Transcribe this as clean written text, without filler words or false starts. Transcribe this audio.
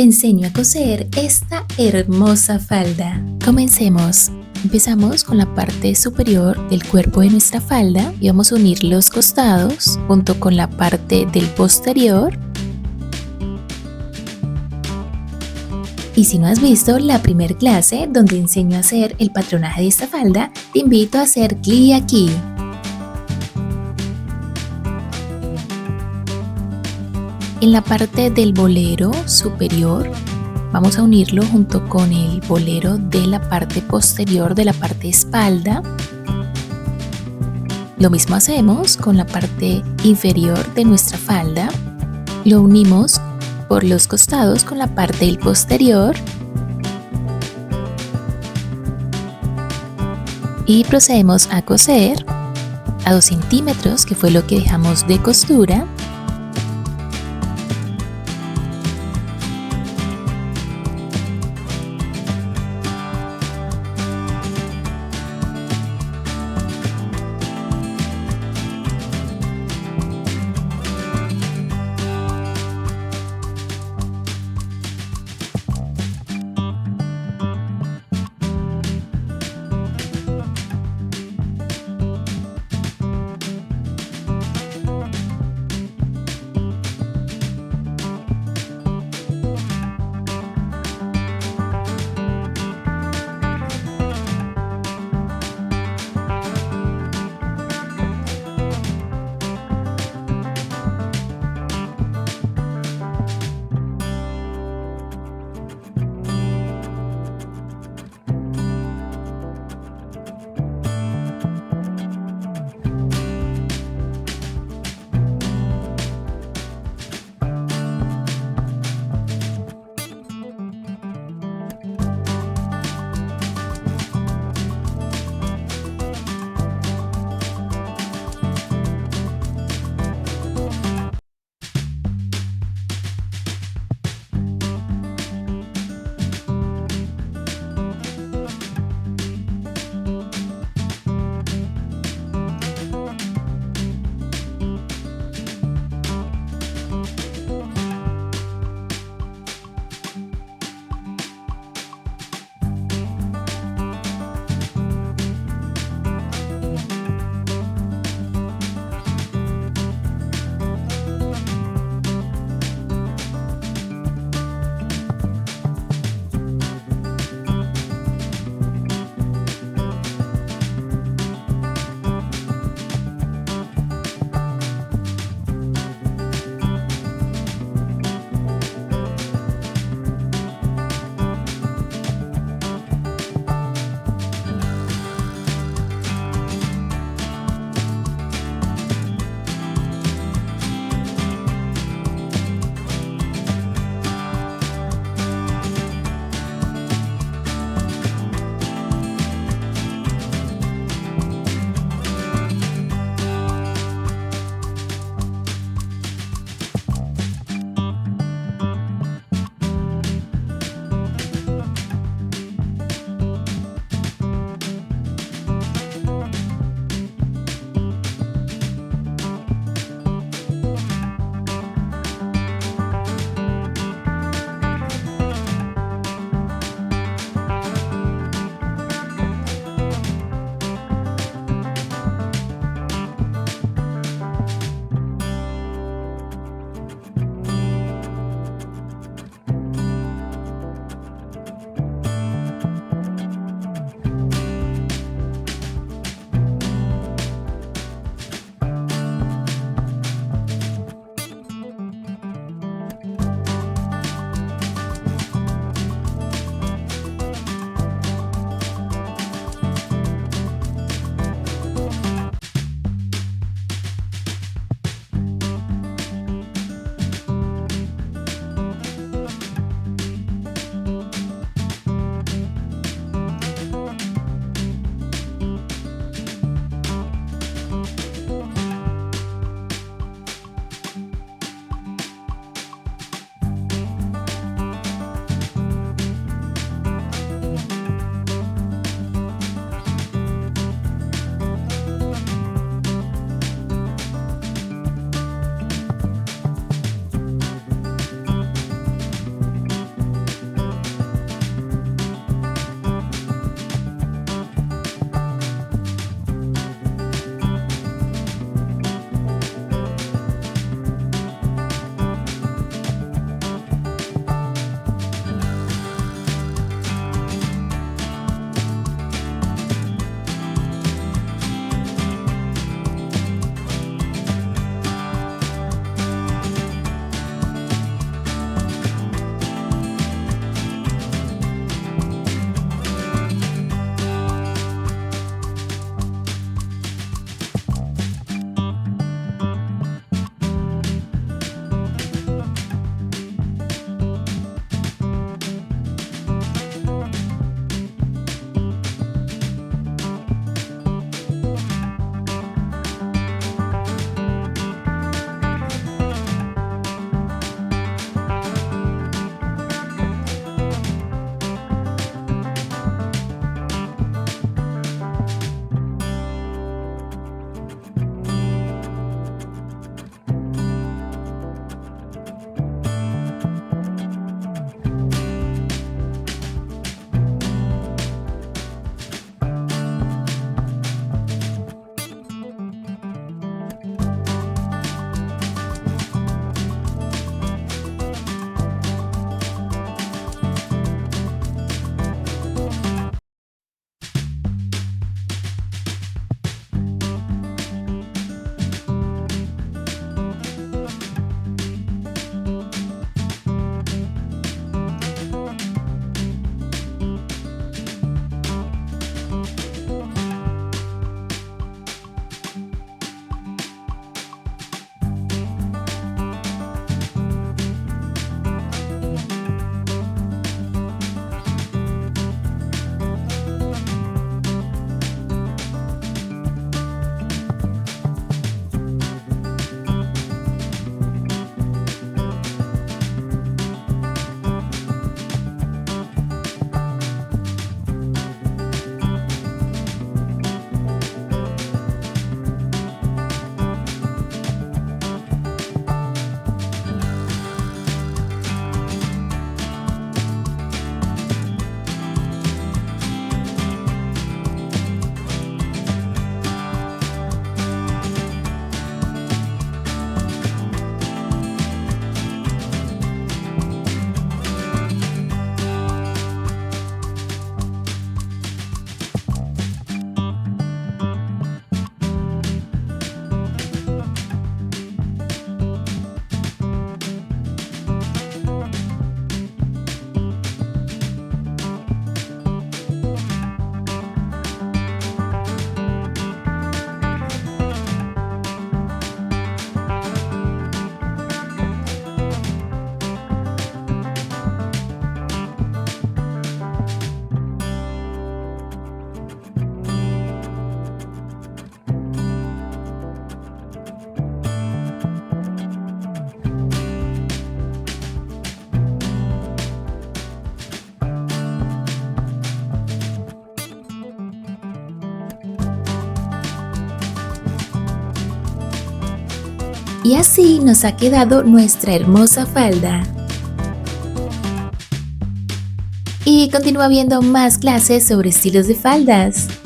Te enseño a coser esta hermosa falda. Comencemos. Empezamos con la parte superior del cuerpo de nuestra falda y vamos a unir los costados junto con la parte del posterior. Y si no has visto la primera clase donde enseño a hacer el patronaje de esta falda, te invito a hacer clic aquí. En la parte del bolero superior vamos a unirlo junto con el bolero de la parte posterior de la parte espalda. Lo mismo hacemos con la parte inferior de nuestra falda. Lo unimos por los costados con la parte del posterior. Y procedemos a coser a 2 centímetros, que fue lo que dejamos de costura. Y así nos ha quedado nuestra hermosa falda. Y continúa viendo más clases sobre estilos de faldas.